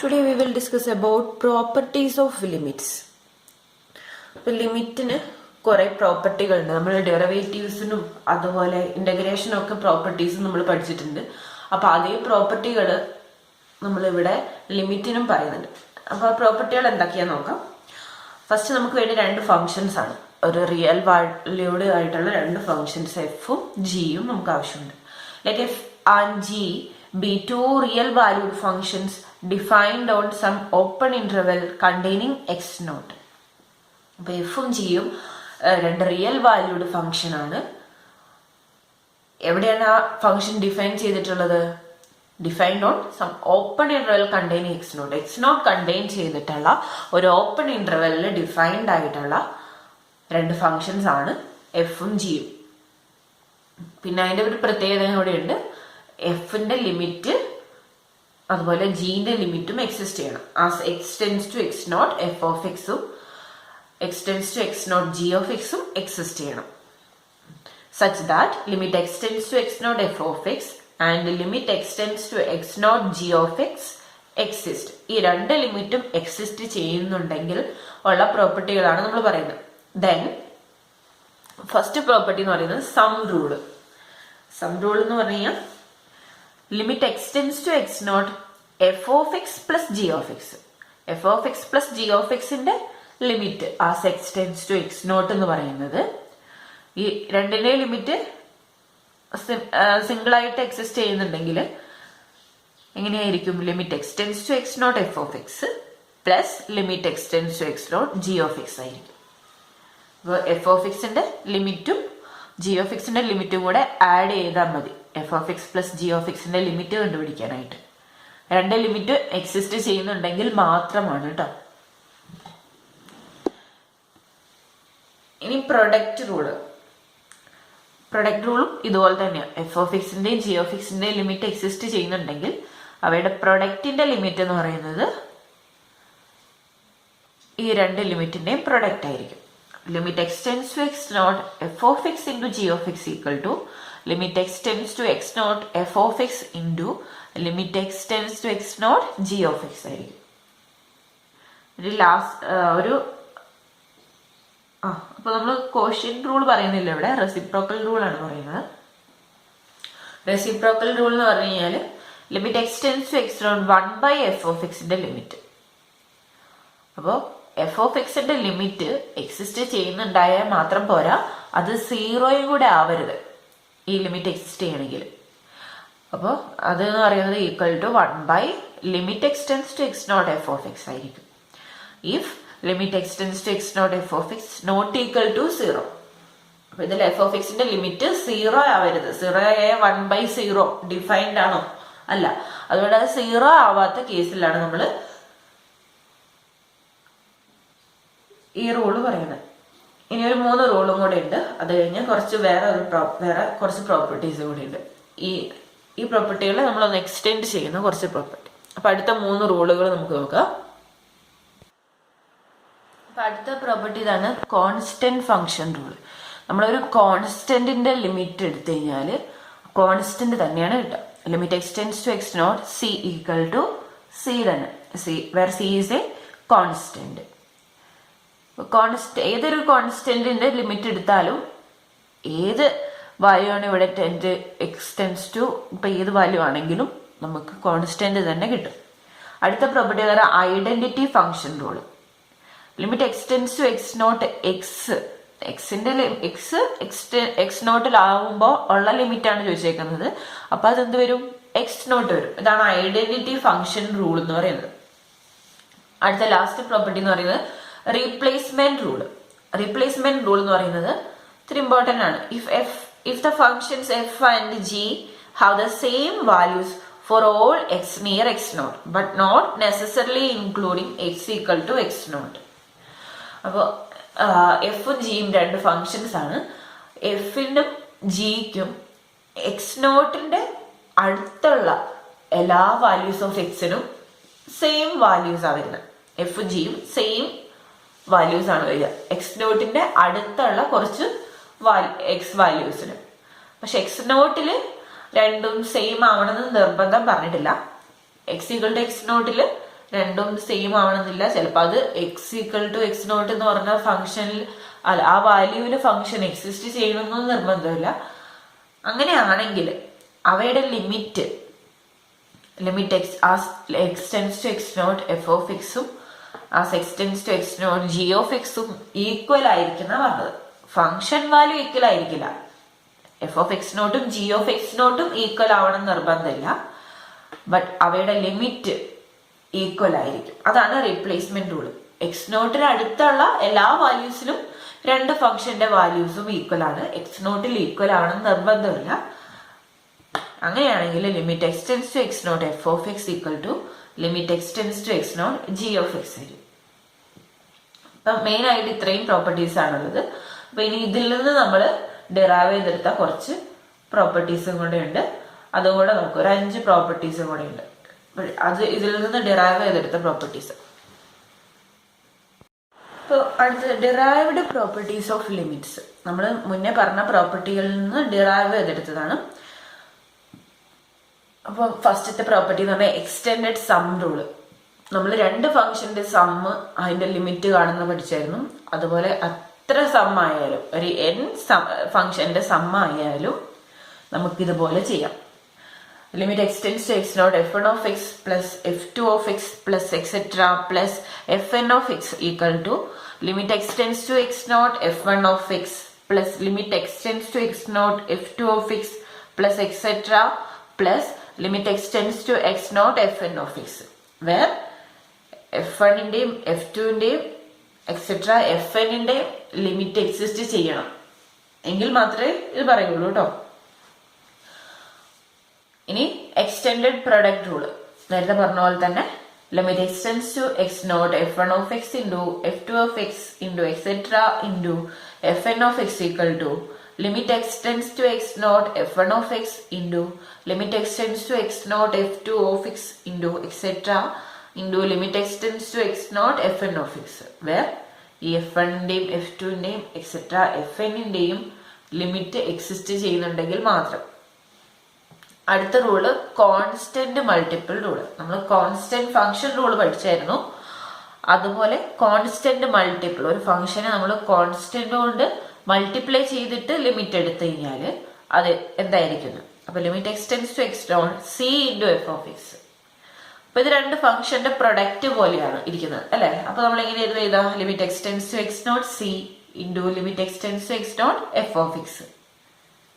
Today we will discuss about properties of limits. ഇപ്പോൾ ലിമിറ്റിന് കുറേ പ്രോപ്പർട്ടികളുണ്ട്. നമ്മൾ ഡെറിവേറ്റീവ്സിനും അതുപോലെ ഇൻ്റഗ്രേഷനും ഒക്കെ പ്രോപ്പർട്ടീസും നമ്മൾ പഠിച്ചിട്ടുണ്ട്. അപ്പോൾ അതേ പ്രോപ്പർട്ടികൾ നമ്മളിവിടെ ലിമിറ്റിനും പറയുന്നുണ്ട്. അപ്പോൾ ആ പ്രോപ്പർട്ടികൾ എന്തൊക്കെയാണെന്ന് നോക്കാം. ഫസ്റ്റ് നമുക്ക് വേണ്ടി രണ്ട് ഫങ്ഷൻസ് ആണ്, ഒരു റിയൽ വാല്യൂഡ് ആയിട്ടുള്ള രണ്ട് ഫങ്ഷൻസ് എഫും ജിയും നമുക്ക് ആവശ്യമുണ്ട്. Let F and G be two real valued functions defined on some open interval containing x naught. അപ്പോൾ എഫും ജിയും രണ്ട് റിയൽ വാല്യൂഡ് ഫംഗ്ഷൻ ആണ്. എവിടെയാണ് ആ ഫംഗ്ഷൻ ഡിഫൈൻ ചെയ്തിട്ടുള്ളത്? Defined on some open interval containing X not. X not contain ചെയ്തിട്ടുള്ള ഒരു ഓപ്പൺ ഇന്റർവെല്ലിൽ ഡിഫൈൻഡ് ആയിട്ടുള്ള രണ്ട് ഫംഗ്ഷൻസ് ആണ് എഫും ജിയും. പിന്നെ അതിൻ്റെ ഒരു പ്രത്യേകത കൂടെയുണ്ട്. എഫിന്റെ ലിമിറ്റ് അതുപോലെ ജിന്റെ ലിമിറ്റും എക്സിസ്റ്റ് ചെയ്യണം. As x tends to X not F of എക്സും x tends to X not G of എക്സും എക്സിസ്റ്റ് ചെയ്യണം. Such that limit X tends to X not F of x and limit X tends to X not G of x exist. ഈ രണ്ട് ലിമിറ്റും exist ചെയ്യുന്നുണ്ടെങ്കിൽ ഉള്ള പ്രോപ്പർട്ടികളാണ് നമ്മൾ പറയുന്നത്. Then first property എന്ന് പറയുന്നത് സം റൂള്. സം റൂൾ എന്ന് പറഞ്ഞു കഴിഞ്ഞാൽ limit X tends to X not F of X plus g of x. F of X plus g of എക്സിന്റെ limit as x tends to X not എന്ന് പറയുന്നത്, ഈ രണ്ടിന്റെ ലിമിറ്റ് സിംഗിൾ ആയിട്ട് exist ചെയ്യുന്നുണ്ടെങ്കിൽ എങ്ങനെയായിരിക്കും? Limit X tends to X not F of X plus limit X tends to X not G of X ആയിരിക്കും. അപ്പോൾ എഫ് ഓഫ് എക്സിന്റെ ലിമിറ്റും ജി ഓഫ് എക്സിന്റെ ലിമിറ്റും കൂടെ ആഡ് ചെയ്താൽ മതി F of X plus g of എക്സിന്റെ ലിമിറ്റ് കണ്ടുപിടിക്കാനായിട്ട്. രണ്ട് ലിമിറ്റ് എക്സിസ്റ്റ് ചെയ്യുന്നുണ്ടെങ്കിൽ മാത്രമാണ് കേട്ടോ. ഇനി പ്രൊഡക്റ്റ് റൂള്. പ്രൊഡക്റ്റ് റൂളും ഇതുപോലെ തന്നെയാണ്. എഫ് ഓഫ് എക്സിന്റെയും ജി ഓഫ് എക്സിന്റെയും ലിമിറ്റ് എക്സിസ്റ്റ് ചെയ്യുന്നുണ്ടെങ്കിൽ അവയുടെ പ്രൊഡക്റ്റിന്റെ ലിമിറ്റ് എന്ന് പറയുന്നത് ഈ രണ്ട് ലിമിറ്റിന്റെയും പ്രൊഡക്റ്റ് ആയിരിക്കും. limit x tends to x naught f of x into g of x equal to limit x tends to x naught f of x into limit x tends to x naught g of x ആയിരിക്കും. ഒരു അപ്പൊ നമ്മൾ quotient rule പറയുന്നില്ല ഇവിടെ, reciprocal rule ആണ് പറയുന്നത്. Reciprocal rule എന്ന് പറഞ്ഞു കഴിഞ്ഞാൽ limit X tends to X not 1/f of എക്സിന്റെ ലിമിറ്റ്. അപ്പോൾ എഫ് ഓഫ് എക്സിന്റെ ലിമിറ്റ് എക്സിസ്റ്റ് ചെയ്യുന്നുണ്ടായാൽ മാത്രം പോരാ, അത് സീറോയും കൂടെ ആവരുത് ഈ ലിമിറ്റ് എക്സിസ്റ്റ് ചെയ്യണമെങ്കിൽ. അപ്പോൾ അത് എന്ന് പറയുന്നത് equal to 1 limit X tends to X not F of X ആയിരിക്കും. If limit X tends to X not F of x not equal to 0. അപ്പൊ ഇതിൽ എഫ് ഓഫ് എക്സിന്റെ ലിമിറ്റ് 0 ആവരുത്. 0 ആയ 1/0 ഡിഫൈൻഡ് ആണോ? അല്ല. അതുകൊണ്ട് അത് 0 ആവാത്ത കേസിലാണ് നമ്മൾ ഈ റൂള് പറയുന്നത്. ഇനി ഒരു 3 റൂളും കൂടെ ഉണ്ട്. അത് കഴിഞ്ഞ് വേറെ കുറച്ച് പ്രോപ്പർട്ടീസ് കൂടി ഉണ്ട്. ഈ പ്രോപ്പർട്ടികളെ നമ്മളൊന്ന് എക്സ്റ്റെൻഡ് ചെയ്യുന്ന കുറച്ച് പ്രോപ്പർട്ടി. അപ്പൊ അടുത്ത 3 റൂളുകൾ നമുക്ക് നോക്കാം. അപ്പൊ അടുത്ത പ്രോപ്പർട്ടി ഇതാണ്, കോൺസ്റ്റന്റ് ഫംഗ്ഷൻ റൂൾ. നമ്മളൊരു കോൺസ്റ്റന്റിന്റെ ലിമിറ്റ് എടുത്തു കഴിഞ്ഞാൽ കോൺസ്റ്റന്റ് തന്നെയാണ് കിട്ടുക. Limit X tends to X nought c equal to c തന്നെ. Where c is a constant. ഏതൊരു കോൺസ്റ്റന്റിന്റെ ലിമിറ്റ് എടുത്താലും ഏത് വാല്യൂ ആണ് ഇവിടെ എക്സ് ടെൻസ് ടു ഇപ്പൊ ഏത് വാല്യൂ ആണെങ്കിലും നമുക്ക് കോൺസ്റ്റന്റ് തന്നെ കിട്ടും. അടുത്ത പ്രോപ്പർട്ടി എന്ന് പറയുന്നത് identity function rule. Limit X tends to X not X, എക്സിന്റെ എക്സ് നോട്ടിലാവുമ്പോൾ ഉള്ള ലിമിറ്റ് ആണ് ചോദിച്ചേക്കുന്നത്. അപ്പൊ അതെന്ത് വരും? എക്സ് നോട്ട് വരും. ഇതാണ് ഐഡന്റിറ്റി ഫംഗ്ഷൻ റൂൾ എന്ന് പറയുന്നത്. അടുത്ത ലാസ്റ്റ് പ്രോപ്പർട്ടി എന്ന് പറയുന്നത് റീപ്ലേസ്മെന്റ് റൂൾ. റീപ്ലേസ്മെന്റ് റൂൾ എന്ന് പറയുന്നത് ഇത്തിരി ഇമ്പോർട്ടന്റ് ആണ്. If the functions F and G have the same values for all X near X not but not necessarily including X equal to X not. അപ്പോൾ എഫും ജിയും രണ്ട് ഫങ്ഷൻസ് ആണ്. എഫിനും ജിക്കും എക്സ് നോട്ടിന്റെ അടുത്തുള്ള എല്ലാ വാല്യൂസ് ഓഫ് എക്സിനും സെയിം വാല്യൂസ് ആണ് വരുന്നത്. എഫ് ജിയും സെയിം വാല്യൂസ് ആണ് വരിക എക്സ് നോട്ടിന്റെ അടുത്തുള്ള കുറച്ച് എക്സ് വാല്യൂസിന്. പക്ഷെ എക്സ് നോട്ടില് രണ്ടും സെയിം ആവണമെന്ന് നിർബന്ധം പറഞ്ഞിട്ടില്ല. എക്സ് ഈക്വൽ ടു എക്സ് നോട്ടില് രണ്ടും സെയിം ആവണമെന്നില്ല. ചിലപ്പോൾ അത് x=x0 എന്ന് പറഞ്ഞ ഫംഗ്ഷനിൽ അല്ല ആ വാല്യൂവിൽ ഫംഗ്ഷൻ എക്സിസ്റ്റ് ചെയ്യണമെന്നൊന്നും നിർബന്ധമില്ല. അങ്ങനെയാണെങ്കിൽ അവയുടെ ലിമിറ്റ് x→x0 f(x)ഉം x→x0 g(x)ഉം ഈക്വൽ ആയിരിക്കുന്ന പറഞ്ഞത്. ഫംഗ്ഷൻ വാല്യൂ ഈക്വൽ ആയിരിക്കില്ല. f(x0)ഉം g(x0)ഉം ഈക്വൽ ആവണം നിർബന്ധമില്ല. ബട്ട് അവയുടെ ലിമിറ്റ് ഈക്വൽ ആയിരിക്കും. അതാണ് റീപ്ലേസ്മെന്റ് റൂള്. x0 അടുത്തുള്ള എല്ലാ വാല്യൂസിലും രണ്ട് ഫംഗ്ഷന്റെ വാല്യൂസും ഈക്വൽ ആണ്. x0 ഈക്വൽ ആവണം നിർബന്ധമില്ല. അങ്ങനെയാണെങ്കിൽ limit x→x0 f(x) limit x→x0 g(x) ആയിരിക്കും. അപ്പൊ മെയിൻ ആയിട്ട് ഇത്രയും പ്രോപ്പർട്ടീസ് ആണുള്ളത്. അപ്പൊ ഇനി ഇതിൽ നിന്ന് നമ്മൾ ഡിറൈവ് ചെയ്തെടുത്ത കുറച്ച് പ്രോപ്പർട്ടീസും കൂടെ ഉണ്ട്. അതും കൂടെ നമുക്ക് ഒരു 5 പ്രോപ്പർട്ടീസും കൂടെ ഉണ്ട്. അത് ഇതിൽ നിന്ന് ഡിറൈവ് ചെയ്തെടുത്ത പ്രോപ്പർട്ടീസ്. ഇപ്പോൾ അടുത്ത ഡിറൈവ്ഡ് പ്രോപ്പർട്ടീസ് ഓഫ് ലിമിറ്റ്സ്. നമ്മൾ മുന്നേ പറഞ്ഞ പ്രോപ്പർട്ടികളിൽ നിന്ന് ഡിറൈവ് ചെയ്തെടുത്തതാണ്. അപ്പോൾ ഫസ്റ്റത്തെ പ്രോപ്പർട്ടി എന്ന് പറഞ്ഞാൽ എക്സ്റ്റെൻഡഡ് സം റൂള്. നമ്മൾ രണ്ട് ഫംഗ്ഷന്റെ സമ്മ് അതിന്റെ ലിമിറ്റ് കാണുന്ന പഠിച്ചായിരുന്നു. അതുപോലെ എത്ര സം ആയാലും ഒരു n ഫംഗ്ഷന്റെ സം ആയാലും നമുക്കിതുപോലെ ചെയ്യാം. limit x→x0 f1(x) plus f2(x) plus etc. plus fn(x) equal to limit x→x0 f1(x) plus limit x→x0 f2(x) plus etc. plus limit x→x0 fn(x), where f1ന്റെയും f2ന്റെയും എക്സെട്ര fnന്റെയും ലിമിറ്റ് എക്സിസ്റ്റ് ചെയ്യണം എങ്കിൽ മാത്രമേ ഇത് പറയുള്ളൂ കേട്ടോ. ഇനി എക്സ്റ്റെൻഡഡ് പ്രൊഡക്റ്റ് റൂള്. നേരത്തെ പറഞ്ഞ പോലെ തന്നെ limit x→x0 f1(x) into f2(x) into etc. into fn(x) equal to limit x→x0 f1(x) into limit x→x0 f2(x) into etc. into limit x→x0 fn(x), where ഈ f1ന്റെയും f2ന്റെയും എക്സെട്ര fnന്റെയും ലിമിറ്റ് എക്സിസ്റ്റ് ചെയ്യുന്നുണ്ടെങ്കിൽ മാത്രം. അടുത്ത റൂള് കോൺസ്റ്റന്റ് മൾട്ടിപ്പിൾ റൂള്. നമ്മൾ constant function rule പഠിച്ചായിരുന്നു. അതുപോലെ constant multiple, ഒരു ഫംഗ്ഷനെ നമ്മൾ കോൺസ്റ്റന്റ് കൊണ്ട് മൾട്ടിപ്ലൈ ചെയ്തിട്ട് ലിമിറ്റ് എടുത്തു കഴിഞ്ഞാൽ അത് എന്തായിരിക്കും? അപ്പൊ limit x→x0 c into f(x). അപ്പൊ ഇത് രണ്ട് ഫംഗ്ഷന്റെ പ്രൊഡക്റ്റ് പോലെയാണ് ഇരിക്കുന്നത് അല്ലെ. അപ്പൊ നമ്മൾ എങ്ങനെ എഴുതാം? Limit x→x0 c into limit x→x0 f(x)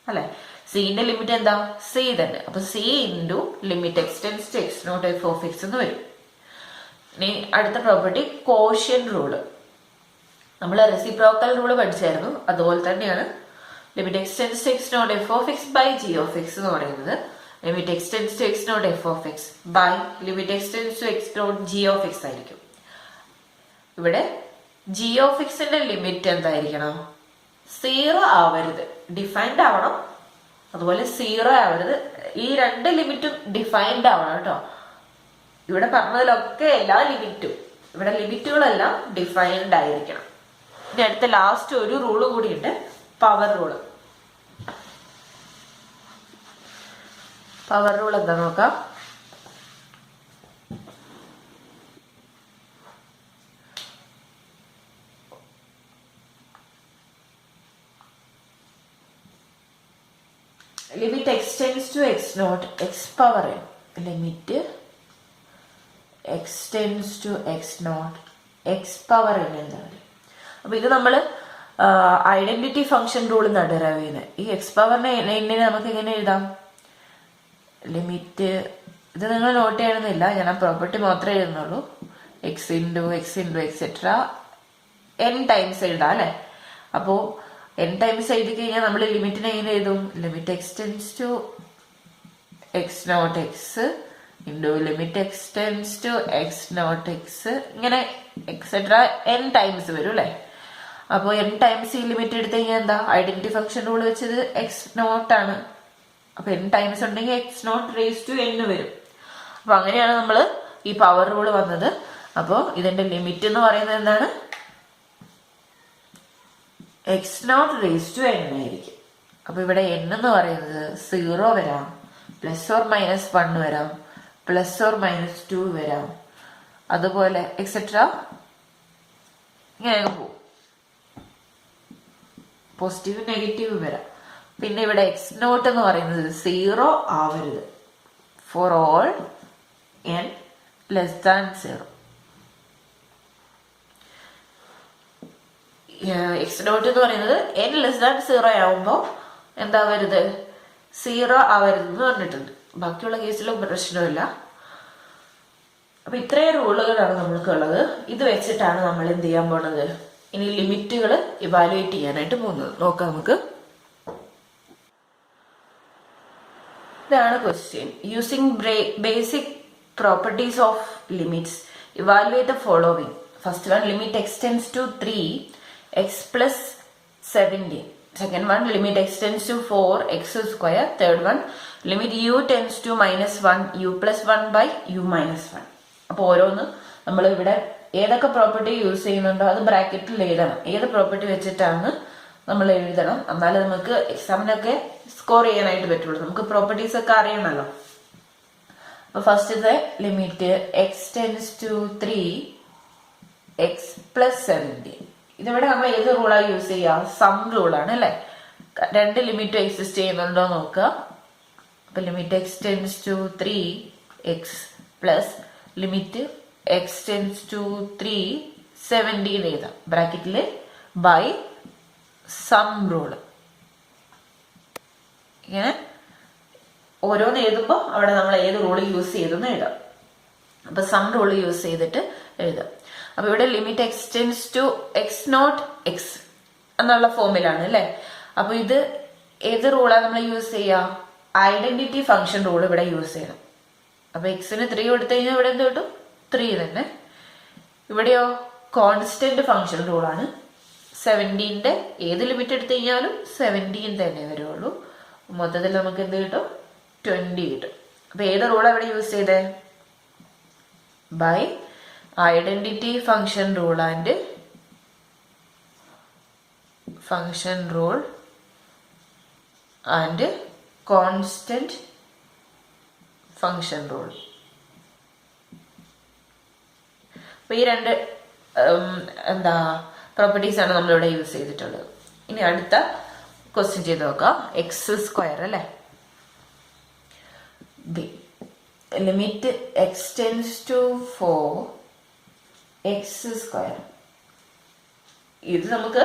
അല്ലെ. സിന്റെ ലിമിറ്റ് എന്താ? സി തന്നെ. അപ്പൊ C into limit x→x0 f(x) എന്ന് വരും. ഇനി അടുത്ത പ്രോപ്പർട്ടി കോഷ്യൻ റൂള്. നമ്മൾ റെസിപ്രോക്കൽ റൂള് പഠിച്ചായിരുന്നു. അതുപോലെ തന്നെയാണ് limit x→x0 f(x) by g(x) എന്ന് പറയുന്നത്. Limit x→x0 f(x) by limit x→x0 g(x) ആയിരിക്കും. ഇവിടെ g(x)ന്റെ ലിമിറ്റ് എന്തായിരിക്കണം? 0 ആവരുത്, ഡിഫൈൻഡ് ആവണം. അതുപോലെ 0 ആവരുത്. ഈ രണ്ട് ലിമിറ്റും ഡിഫൈൻഡ് ആവണം കേട്ടോ. ഇവിടെ പറഞ്ഞതിലൊക്കെ എല്ലാ ലിമിറ്റും, ഇവിടെ ലിമിറ്റുകളെല്ലാം ഡിഫൈൻഡ് ആയിരിക്കണം. ഇനി അടുത്ത ലാസ്റ്റ് ഒരു റൂള് കൂടിയുണ്ട്, പവർ റൂള്. പവർ റൂൾ എന്താ നോക്കാം. Limit x→x0 x power n, limit x→x0 x power n എന്താണ്? അപ്പൊ ഇത് നമ്മള് ഐഡന്റിറ്റി ഫംഗ്ഷൻ റൂൾ എന്നാണ് ഡെറൈവ് ചെയ്യുന്നത്. ഈ x പവറിനെ എന്നിനെ നമുക്ക് എങ്ങനെ എഴുതാം? ലിമിറ്റ്, ഇത് നിങ്ങൾ നോട്ട് ചെയ്യണമെന്നില്ല, ഞാൻ ആ പ്രോപ്പർട്ടി മാത്രമേ എഴുതുന്നുള്ളൂ. x into etcetera n times എഴുതാം അല്ലെ. അപ്പോ n ടൈംസ് എഴുതി കഴിഞ്ഞാൽ നമ്മൾ ലിമിറ്റിനെ എങ്ങനെ എഴുതും? Limit x→x0 x into limit x→x0 x, ഇങ്ങനെ എക്സെട്ര n ടൈംസ് വരും അല്ലെ. അപ്പോൾ n ടൈംസ് ഈ ലിമിറ്റ് എടുത്തു കഴിഞ്ഞാൽ എന്താ? ഐഡന്റിറ്റി ഫംഗ്ഷൻ റൂൾ വെച്ചത് x0 ആണ്. അപ്പൊ n ടൈംസ് ഉണ്ടെങ്കിൽ x0 raised to n വരും. അപ്പൊ അങ്ങനെയാണ് നമ്മൾ ഈ പവർ റൂൾ വന്നത്. അപ്പോൾ ഇതിന്റെ ലിമിറ്റ് എന്ന് പറയുന്നത് എന്താണ്? x0 raised to n ആയിരിക്കും. അപ്പൊ ഇവിടെ n എന്ന് പറയുന്നത് 0 വരാം, +or -1 വരാം, +or -2 വരാം, അതുപോലെ എക്സെട്ര ഇങ്ങനെ പോകും. പോസിറ്റീവ് നെഗറ്റീവ് വരാം. പിന്നെ ഇവിടെ എക്സ് നോട്ട് എന്ന് പറയുന്നത് 0 ആവരുത്. For all n less than 0. X not എന്ന് പറയുന്നത് n ലെസ് ദാൻ 0 ആവുമ്പോൾ എന്താവരുത്, 0 ആവരുത് എന്ന് പറഞ്ഞിട്ടുണ്ട്. ബാക്കിയുള്ള കേസിലും പ്രശ്നമില്ല. അപ്പൊ ഇത്രയും റൂളുകളാണ് നമ്മൾക്കുള്ളത്. ഇത് വെച്ചിട്ടാണ് നമ്മൾ എന്ത് ചെയ്യാൻ പോണത്, ഇനി ലിമിറ്റുകൾ ഇവാലുവേറ്റ് ചെയ്യാനായിട്ട് പോകുന്നത്. നോക്കാം നമുക്ക്. ഇതാണ് question. Using basic properties of limits evaluate the following. First one, limit x tends to 3x plus 17. Second one, limit x tends to 4x square. Third one, limit u tends to -1 u plus 1 by u minus 1. അപ്പോൾ ഓരോന്ന് നമ്മൾ ഇവിടെ ഏതൊക്കെ property use ചെയ്യുന്നുണ്ടോ അത് ബ്രാക്കറ്റിൽ എഴുതണം. ഏത് പ്രോപ്പർട്ടി വെച്ചിട്ടാണ് നമ്മൾ എഴുതണം, എന്നാലും നമുക്ക് എക്സാമിനൊക്കെ സ്കോർ ചെയ്യാനായിട്ട് പറ്റുള്ളൂ. നമുക്ക് പ്രോപ്പർട്ടീസ് ഒക്കെ അറിയണമല്ലോ. അപ്പൊ ഫസ്റ്റത്തെ limit x tends to 3x plus 17. ഇതിവിടെ നമ്മൾ ഏത് റൂളാണ് യൂസ് ചെയ്യുക, സം റൂളാണ് അല്ലെ. രണ്ട് ലിമിറ്റ് എക്സിസ്റ്റ് ചെയ്യുന്നുണ്ടോ നോക്കുക. അപ്പൊ limit x tends to 3x plus limit x tends to 317 എഴുതാം ബ്രാക്കറ്റില് ബൈ സം റൂള്. ഇങ്ങനെ ഓരോന്ന് എഴുതുമ്പോൾ അവിടെ നമ്മൾ ഏത് റൂൾ യൂസ് ചെയ്തെന്ന് എഴുതാം. അപ്പൊ സം റൂൾ യൂസ് ചെയ്തിട്ട് എഴുതാം. അപ്പൊ ഇവിടെ limit x tends to x not x എന്നുള്ള ഫോമിലാണ് അല്ലെ. അപ്പൊ ഇത് ഏത് റൂളാണ് നമ്മൾ യൂസ് ചെയ്യുക, ഐഡന്റിറ്റി ഫംഗ്ഷൻ റൂൾ ഇവിടെ യൂസ് ചെയ്യണം. അപ്പൊ എക്സിന് 3 കൊടുത്തു കഴിഞ്ഞാൽ ഇവിടെ എന്ത് കിട്ടും, 3 തന്നെ. ഇവിടെയോ കോൺസ്റ്റന്റ് ഫംഗ്ഷൻ റൂളാണ്. 17ന്റെ ഏത് ലിമിറ്റ് എടുത്തു കഴിഞ്ഞാലും 17 തന്നെ വരുള്ളൂ. മൊത്തത്തിൽ നമുക്ക് എന്ത് കിട്ടും, 20 കിട്ടും. അപ്പൊ ഏത് റൂളാണ് ഇവിടെ യൂസ് ചെയ്തേ, by identity function rule and function rule and constant function rule. അപ്പൊ ഈ രണ്ട് പ്രോപ്പർട്ടീസ് ആണ് നമ്മളിവിടെ യൂസ് ചെയ്തിട്ടുള്ളത്. ഇനി അടുത്ത ക്വസ്റ്റ്യൻ ചെയ്ത് നോക്കാം. എക്സ് സ്ക്വയർ അല്ലെ. Limit X tends to 4x square. ഇത് നമുക്ക്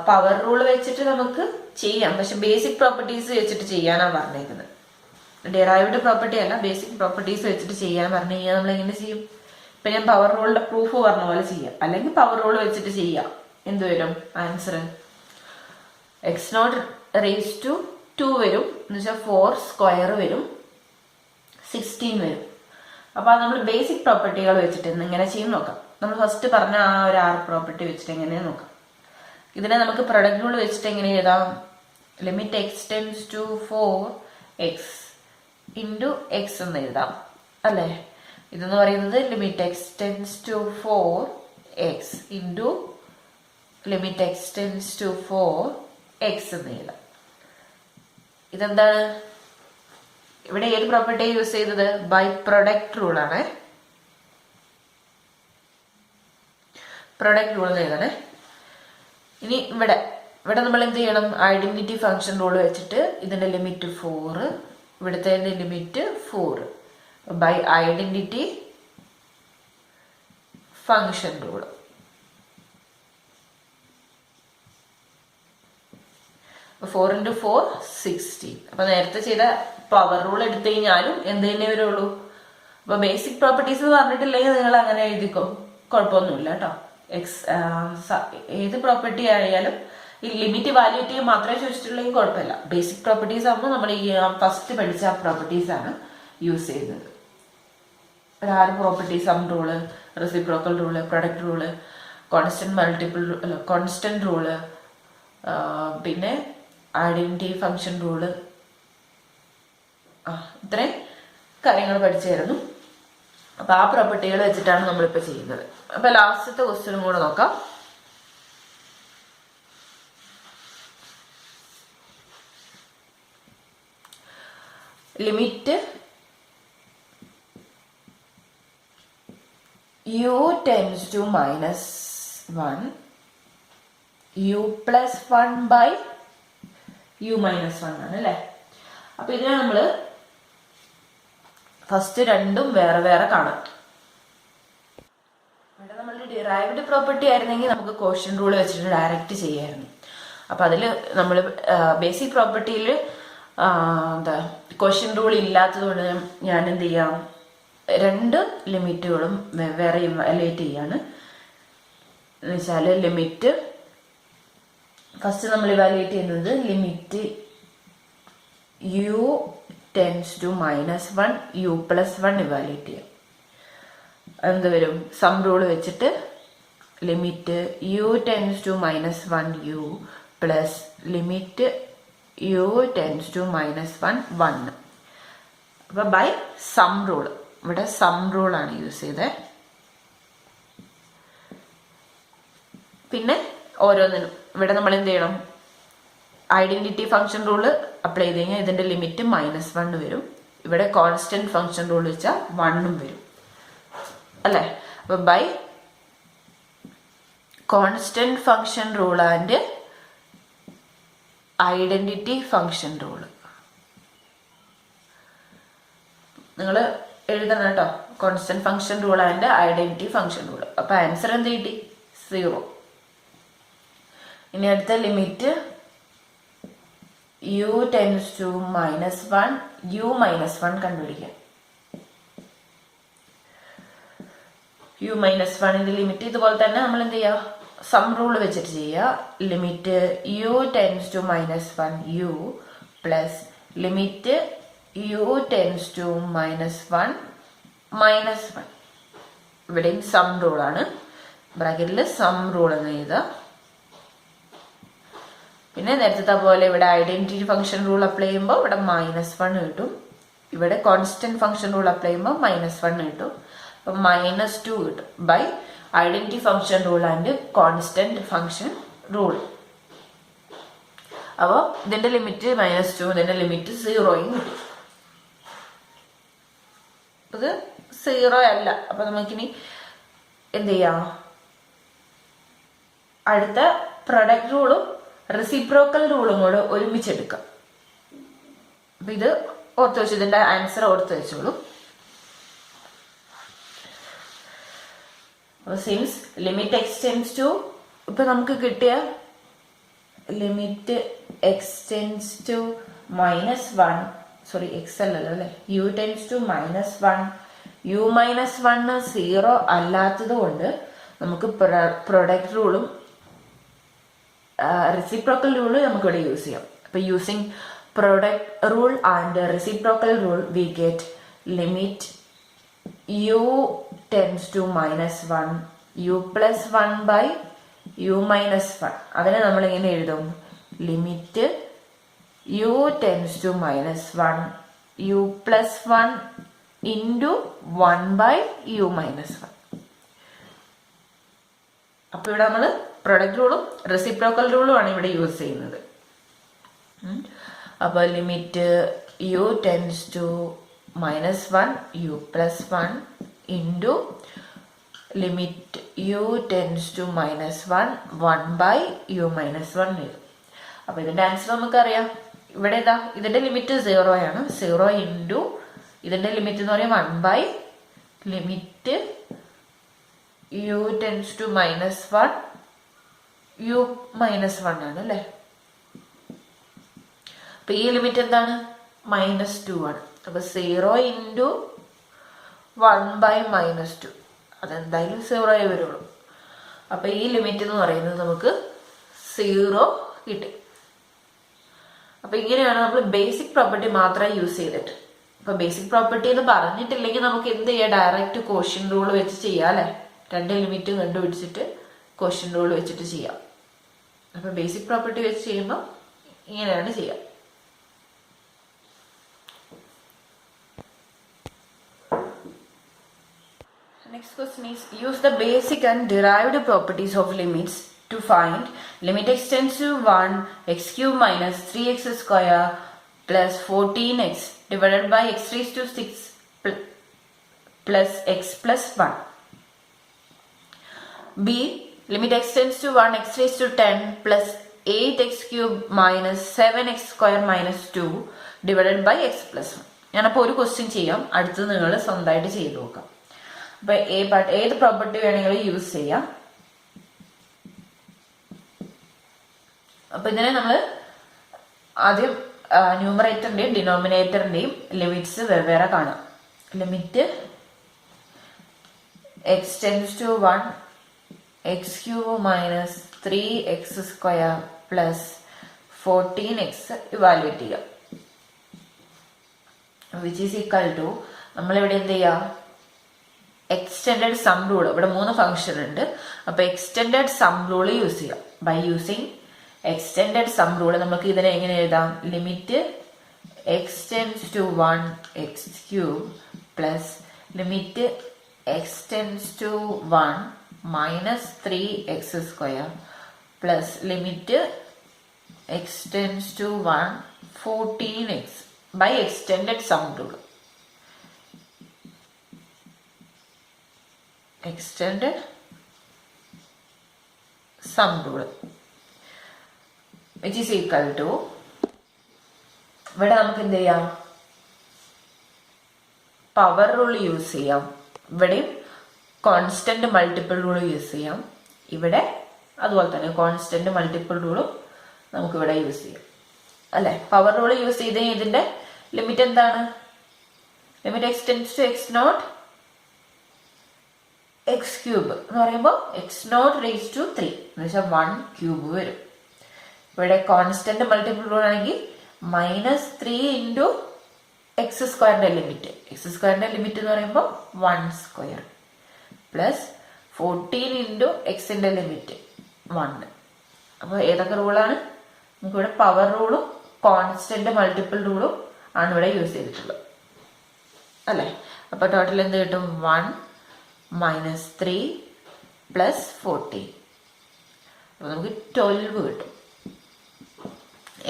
പവർ റൂൾ വെച്ചിട്ട് നമുക്ക് ചെയ്യാം, പക്ഷെ ബേസിക് പ്രോപ്പർട്ടീസ് വെച്ചിട്ട് ചെയ്യാനാണ് പറഞ്ഞേക്കുന്നത്. ഡിറൈവ്ഡ് പ്രോപ്പർട്ടി അല്ല, ബേസിക് പ്രോപ്പർട്ടീസ് വെച്ചിട്ട് ചെയ്യാൻ പറഞ്ഞു കഴിഞ്ഞാൽ നമ്മൾ എങ്ങനെ ചെയ്യും. ഇപ്പൊ ഞാൻ പവർ റൂളിന്റെ പ്രൂഫ് പറഞ്ഞ പോലെ ചെയ്യാം, അല്ലെങ്കിൽ പവർ റൂൾ വെച്ചിട്ട് ചെയ്യാം. എന്ത് വരും answer, X not raise to 2 വരും, എന്ന് വെച്ചാൽ 4 സ്ക്വയർ വരും, 16 വരും. അപ്പൊ നമ്മൾ ബേസിക് പ്രോപ്പർട്ടികൾ വെച്ചിട്ട് ഇങ്ങനെ ചെയ്യും നോക്കാം. നമ്മൾ ഫസ്റ്റ് പറഞ്ഞ ആ ഒരു 6 പ്രോപ്പർട്ടി വെച്ചിട്ട് എങ്ങനെയാണ് നോക്കാം. ഇതിനെ നമുക്ക് പ്രൊഡക്റ്റ് റൂൾ വെച്ചിട്ട് എങ്ങനെ എഴുതാം, limit X tends to 4x into x എന്ന് എഴുതാം അല്ലേ. ഇതെന്ന് പറയുന്നത് limit X tends to 4x into limit X tends to 4x എന്ന് എഴുതാം. ഇതെന്താണ്, ഇവിടെ ഏത് പ്രോപ്പർട്ടി യൂസ് ചെയ്തത്, ബൈ പ്രൊഡക്റ്റ് റൂൾ ആണ്. പ്രൊഡക്റ്റ് റൂൾ എഴുതണേ. ഇനി ഇവിടെ നമ്മൾ എന്ത് ചെയ്യണം, ഐഡന്റിറ്റി ഫംഗ്ഷൻ റൂൾ വെച്ചിട്ട് ഇതിന്റെ ലിമിറ്റ് 4, ഇവിടുത്തെ limit 4 by identity function rule. Four into 4 16. അപ്പൊ നേരത്തെ ചെയ്ത പവർ റൂൾ എടുത്തു കഴിഞ്ഞാലും എന്ത് തന്നെ വരുള്ളൂ. അപ്പൊ ബേസിക് പ്രോപ്പർട്ടീസ് പറഞ്ഞിട്ടില്ലെങ്കിൽ നിങ്ങൾ അങ്ങനെ എഴുതിക്കോ, കുഴപ്പമൊന്നുമില്ല കേട്ടോ. ഏത് പ്രോപ്പർട്ടി ആയാലും ഈ ലിമിറ്റ് വാല്യൂറ്റ് ചെയ്യാൻ മാത്രമേ ചോദിച്ചിട്ടുള്ളെങ്കിൽ കുഴപ്പമില്ല. ബേസിക് പ്രോപ്പർട്ടീസ് ആകുമ്പോൾ നമ്മൾ ഈ ഫസ്റ്റ് പഠിച്ച പ്രോപ്പർട്ടീസ് ആണ് യൂസ് ചെയ്യുന്നത്. ഒരു 6 properties, sum rule, reciprocal rule, product rule, constant rule, പിന്നെ ഐഡന്റിറ്റി ഫംഗ്ഷൻ റൂള്, ഇത്രയും കാര്യങ്ങൾ പഠിച്ചായിരുന്നു. അപ്പൊ ആ പ്രോപ്പർട്ടികൾ വെച്ചിട്ടാണ് നമ്മളിപ്പോ ചെയ്യുന്നത്. അപ്പൊ ലാസ്റ്റത്തെ ക്വസ്റ്റ്യനും കൂടെ നോക്കാം. Limit u tends to -1 u plus 1 by u minus 1 ആണ് അല്ലേ. അപ്പൊ ഇതിനെ നമ്മൾ ഫസ്റ്റ് രണ്ടും വേറെ വേറെ കാണാം. ഇവിടെ നമ്മൾ ഡിറൈവ്ഡ് പ്രോപ്പർട്ടി ആയിരുന്നെങ്കിൽ നമുക്ക് കോഷ്യന്റ് റൂൾ വെച്ചിട്ട് ഡയറക്റ്റ് ചെയ്യായിരുന്നു. അപ്പൊ അതിൽ നമ്മൾ ബേസിക് പ്രോപ്പർട്ടിയിൽ എന്താ കോഷ്യന്റ് റൂൾ ഇല്ലാത്തത് കൊണ്ട് ഞാൻ എന്ത് ചെയ്യാം, രണ്ട് ലിമിറ്റുകളും വെവ്വേറെ ഇവാലുവേറ്റ് ചെയ്യാണ്. എന്ന് വെച്ചാൽ ലിമിറ്റ് ഫസ്റ്റ് നമ്മൾ ഇവാലുവേറ്റ് ചെയ്യുന്നത് limit u tends to -1 u plus 1 evaluate ചെയ്യാം. എന്ത് വരും, സം റൂൾ വെച്ചിട്ട് limit u tends to -1 u plus limit u tends to -1 1. അപ്പൊ ബൈ സം റൂൾ, ഇവിടെ സം റൂൾ ആണ് യൂസ് ചെയ്തത്. പിന്നെ ഓരോന്നിനും ഇവിടെ നമ്മൾ എന്ത് ചെയ്യണം, ഐഡന്റിറ്റി ഫംഗ്ഷൻ റൂള് അപ്ലൈ ചെയ്ത് കഴിഞ്ഞാൽ ഇതിന്റെ ലിമിറ്റ് -1 വരും. ഇവിടെ കോൺസ്റ്റന്റ് ഫംഗ്ഷൻ റൂൾ വെച്ചാൽ 1 വരും അല്ലെ. അപ്പൊ by constant function rule and identity function rule നിങ്ങൾ എഴുതണം കേട്ടോ. Constant function rule and identity function rule. അപ്പൊ ആൻസർ എന്ത് കിട്ടി, 0. ഇനി അടുത്ത limit u tends to -1 u minus 1 കണ്ടുപിടിക്കാം. u minus 1ന്റെ ലിമിറ്റ് ഇതുപോലെ തന്നെ നമ്മൾ എന്ത് ചെയ്യുക, സം റൂൾ വെച്ചിട്ട് ചെയ്യുക. Limit u tends to -1 u plus limit u tends to -1 -1. ഇവിടെയും സം റൂളാണ്, ബ്രാക്കറ്റിൽ സം റൂൾ എന്ന് എഴുതുക. പിന്നെ നേരത്തെ പോലെ ഇവിടെ ഐഡന്റിറ്റി ഫംഗ്ഷൻ റൂൾ അപ്ലൈ ചെയ്യുമ്പോൾ ഇവിടെ -1 കിട്ടും. ഇവിടെ കോൺസ്റ്റന്റ് ഫംഗ്ഷൻ റൂൾ അപ്ലൈ ചെയ്യുമ്പോൾ -1 കിട്ടും. അപ്പൊ -2 കിട്ടും by identity function rule and constant function rule. അപ്പോൾ ഇതിന്റെ ലിമിറ്റ് -2, ഇതിന്റെ ലിമിറ്റ് 0യും കിട്ടും. ഇത് 0 അല്ല. അപ്പൊ നമുക്കിനി എന്ത് ചെയ്യാം, അടുത്ത പ്രൊഡക്റ്റ് റൂളും റെസിപ്രോക്കൽ റൂളും കൂടെ ഒരുമിച്ചെടുക്കാം. അപ്പൊ ഇത് ഓർത്ത് വെച്ചു, ഇതിന്റെ ആൻസർ ഓർത്ത് വെച്ചോളൂ. സിൻസ് ലിമിറ്റ് എക്സ്റ്റെൻസ് ടു, ഇപ്പൊ നമുക്ക് കിട്ടിയ limit X tends to -1, sorry X അല്ലല്ലോ അല്ലെ, u tends to -1 u minus 1 0 അല്ലാത്തത് കൊണ്ട് നമുക്ക് പ്രൊഡക്റ്റ് റൂളും റെസിപ്രോക്കൽ റൂൾ നമുക്ക് ഇവിടെ യൂസ് ചെയ്യാം. അപ്പൊ using product rule and reciprocal rule we get limit u tends to -1 u plus 1 by u minus 1. അതിനെ നമ്മൾ എങ്ങനെ എഴുതും, limit u tends to -1 u plus 1 into 1 by u minus 1. അപ്പൊ ഇവിടെ നമ്മൾ പ്രൊഡക്റ്റ് റൂളും റെസിപ്രോക്കൽ റൂളും ആണ് ഇവിടെ യൂസ് ചെയ്യുന്നത്. അപ്പൊ limit u tends to -1 u plus 1 into limit u tends to -1 1 by u minus 1 എഴുതും. അപ്പൊ ഇതിന്റെ ആൻസർ നമുക്കറിയാം. ഇവിടെ ഇതാ ഇതിന്റെ ലിമിറ്റ് 0 ആണ്. 0 ഇൻറ്റു ഇതിന്റെ ലിമിറ്റ് എന്ന് പറയുന്നത് 1 by limit u tends to -1 u minus 1 ആണ് അല്ലെ. അപ്പൊ ഈ ലിമിറ്റ് എന്താണ്, -2 ആണ്. അപ്പൊ 0 ഇൻറ്റു 1 by -2, അതെന്തായാലും 0 വരുള്ളൂ. അപ്പൊ ഈ ലിമിറ്റ് എന്ന് പറയുന്നത് നമുക്ക് 0 കിട്ടി. അപ്പൊ ഇങ്ങനെയാണ് നമ്മൾ ബേസിക് പ്രോപ്പർട്ടി മാത്രം യൂസ് ചെയ്തിട്ട്. അപ്പൊ ബേസിക് പ്രോപ്പർട്ടി എന്ന് പറഞ്ഞിട്ടില്ലെങ്കിൽ നമുക്ക് എന്ത് ചെയ്യാം, ഡയറക്റ്റ് ക്വോഷ്യൻ റൂൾ വെച്ച് ചെയ്യാം അല്ലെ. രണ്ട് ലിമിറ്റും കണ്ടുപിടിച്ചിട്ട് ക്വോഷ്യൻ റൂൾ വെച്ചിട്ട് ചെയ്യാം. അപ്പൊ ബേസിക് പ്രോപ്പർട്ടി വെച്ച് ചെയ്യുമ്പോൾ ഇങ്ങനെയാണ് ചെയ്യാം. Next question is, use the basic and derived properties of limits to find limit x tends to 1 x cube minus 3x square plus 14x divided by x raised to 6 plus x plus 1. B limit X tends to 1 X raise to 10 plus 8x³ minus 7x² minus 2 divided by X plus 1. ഞാനപ്പോൾ ഒരു question ചെയ്യാം, അടുത്തത് നിങ്ങൾ സ്വന്തമായിട്ട് ചെയ്ത് നോക്കാം. അപ്പൊ ഏത് പ്രോപ്പർട്ടി വേണമെങ്കിലും യൂസ് ചെയ്യാം. അപ്പൊ ഇതിനെ നമ്മൾ ആദ്യം ന്യൂമറേറ്ററിന്റെയും ഡിനോമിനേറ്ററിന്റെയും ലിമിറ്റ്സ് വെവ്വേറെ കാണാം. Limit X tends to 1 x³ minus 3x² plus 14x evaluate ചെയ്യാം. വിച്ച് ഈസ് ഈക്വൽ ടു നമ്മളിവിടെ എന്ത് ചെയ്യാം, എക്സ്റ്റെൻഡഡ് സം റൂൾ. ഇവിടെ 3 ഫംഗ്ഷൻ ഉണ്ട്. അപ്പൊ എക്സ്റ്റെൻഡഡ് സം റൂൾ യൂസ് ചെയ്യാം. By using extended sum rule നമുക്ക് ഇതിനെ എങ്ങനെ എഴുതാം, limit X tends to 1 x³ plus limit X tends to 1 minus 3x² plus limit X tends to 1 14x by extended sum rule. Extended sum rule which is equal to ഇവിടെ നമുക്ക് എന്ത് ചെയ്യാം, power rule use ചെയ്യാം. ഇവിടെയും constant multiple rule use ചെയ്യാം. ഇവിടെ അതുപോലെ തന്നെ കോൺസ്റ്റന്റ് മൾട്ടിപ്പിൾ റൂളും നമുക്ക് ഇവിടെ യൂസ് ചെയ്യാം അല്ലെ. പവർ റൂൾ യൂസ് ചെയ്ത് ഇതിന്റെ ലിമിറ്റ് എന്താണ്, limit X tends to x0 x³ എന്ന് പറയുമ്പോൾ x0 റേസ് ടു 3 എന്ന് വെച്ചാൽ 1³ വരും. ഇവിടെ കോൺസ്റ്റന്റ് മൾട്ടിപ്പിൾ റൂൾ ആണെങ്കിൽ -3 into x² limit. x² limit എന്ന് പറയുമ്പോൾ 1² പ്ലസ് 14 ഇൻറ്റു എക്സിന്റെ ലിമിറ്റ് 1. അപ്പോൾ ഏതൊക്കെ റൂളാണ്, നമുക്കിവിടെ പവർ റൂളും കോൺസ്റ്റന്റ് മൾട്ടിപ്പിൾ റൂളും ആണ് ഇവിടെ യൂസ് ചെയ്തിട്ടുള്ളത് അല്ലെ. അപ്പൊ ടോട്ടൽ എന്ത് കിട്ടും, 1 മൈനസ് 3 പ്ലസ് 14. അപ്പൊ നമുക്ക് 12 കിട്ടും.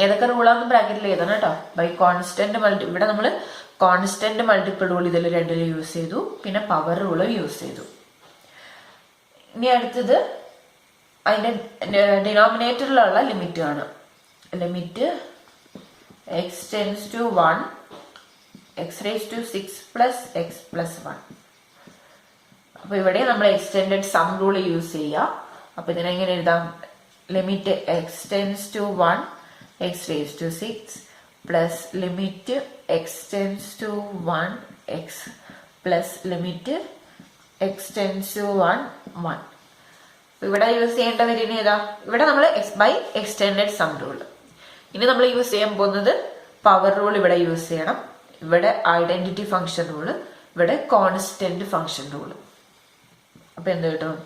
ഏതൊക്കെ റൂളാണെന്ന് ബ്രാക്കറ്റിൽ എഴുതണം കേട്ടോ. ബൈ കോൺസ്റ്റന്റ് ഇവിടെ നമ്മൾ കോൺസ്റ്റന്റ് മൾട്ടിപ്പിൾ റൂൾ ഇതിൽ രണ്ടിലും യൂസ് ചെയ്തു, പിന്നെ പവർ റൂളും യൂസ് ചെയ്തു. ഇനി അടുത്തത് അതിന്റെ ഡിനോമിനേറ്ററിലുള്ള ലിമിറ്റ് ആണ്. Limit X tends to 1 X raise to 6 plus X plus 1. അപ്പൊ ഇവിടെ നമ്മൾ എക്സ്റ്റെൻഡഡ് സം റൂൾ യൂസ് ചെയ്യുക. അപ്പൊ ഇതിനെങ്ങനെ എഴുതാം, limit X tends to 1 X raise to 6 plus limit X tends to 1 X plus limit X tends to 1 1. ഇവിടെ use ചെയ്യേണ്ട വരുന്ന ഏതാ, ഇവിടെ നമ്മൾ ബൈ എക്സ്റ്റെൻഡഡ് സം റൂൾ. ഇനി നമ്മൾ യൂസ് ചെയ്യാൻ പോകുന്നത് പവർ റൂൾ ഇവിടെ യൂസ് ചെയ്യണം. ഇവിടെ ഐഡന്റിറ്റി ഫംഗ്ഷൻ റൂള്, ഇവിടെ കോൺസ്റ്റന്റ് ഫംഗ്ഷൻ റൂള്. അപ്പൊ എന്ത് കിട്ടും,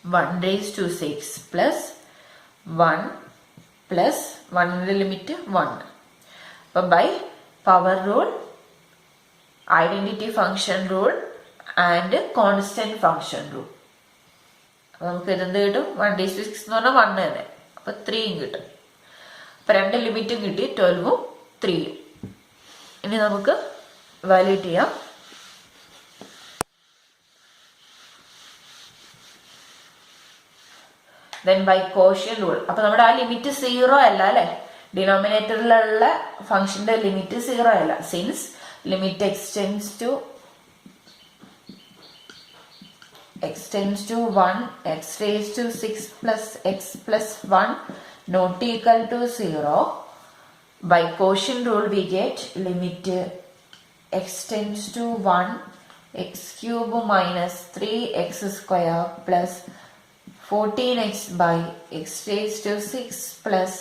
1 റേസ് ടു 6 പ്ലസ് 1 പ്ലസ് 1ന്റെ ലിമിറ്റ് 1. അപ്പൊ by power rule, identity function rule and constant function rule. അപ്പൊ നമുക്ക് ഇതെന്ത് കിട്ടും, 1 റേസ് ടു 6 എന്ന് പറഞ്ഞാൽ 1 തന്നെ. അപ്പൊ 3 കിട്ടും. അപ്പൊ 2 ലിമിറ്റും കിട്ടി, 12ഉം 3ഉം. ഇനി നമുക്ക് വാല്യൂറ്റ് ചെയ്യാം. Then bye quotient rule. അപ്പൊ നമ്മുടെ ആ ലിമിറ്റ് 0 അല്ല അല്ലെ, ഡിനോമിനേറ്ററിലുള്ള ഫംഗ്ഷന്റെ ലിമിറ്റ് 0 അല്ല. Since limit X tends to 1 x raised to 6 plus x plus 1 not equal to 0. By quotient rule we get limit x tends to 1 x³ minus 3x² plus 14x by x raised to 6 plus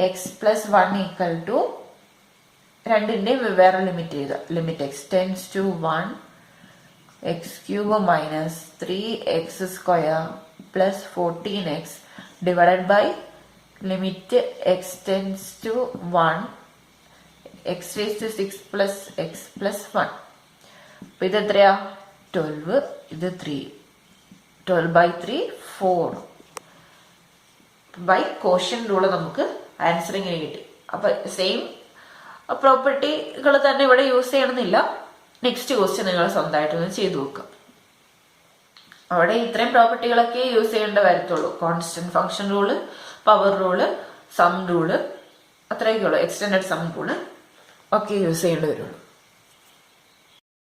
x plus 1 equal to രണ്ടിന്റെ വെവ്വേറെ limit ചെയ്ത limit X tends to 1 x³ minus 3x² plus 14x divided by limit x tends to 1 x raised to 6 plus x plus 1. അപ്പോൾ ഇത് എത്രയാ, 12, ഇത് 3, 12 by 3 4. By quotient rule നമുക്ക് answer ഇങ്ങനെ കിട്ടി. അപ്പൊ സെയിം പ്രോപ്പർട്ടികൾ തന്നെ ഇവിടെ യൂസ് ചെയ്യണമെന്നില്ല. നെക്സ്റ്റ് ക്വസ്റ്റ്യൻ നിങ്ങൾ സ്വന്തമായിട്ടൊന്ന് ചെയ്തു നോക്കുക. അവിടെ ഇത്രയും പ്രോപ്പർട്ടികളൊക്കെ യൂസ് ചെയ്യേണ്ട വരത്തുള്ളൂ. Constant function rule, power rule, sum rule, അത്രയൊക്കെ ഉള്ളൂ. എക്സ്റ്റൻഡഡ് സം റൂള് ഒക്കെ യൂസ് ചെയ്യേണ്ടി വരുള്ളൂ.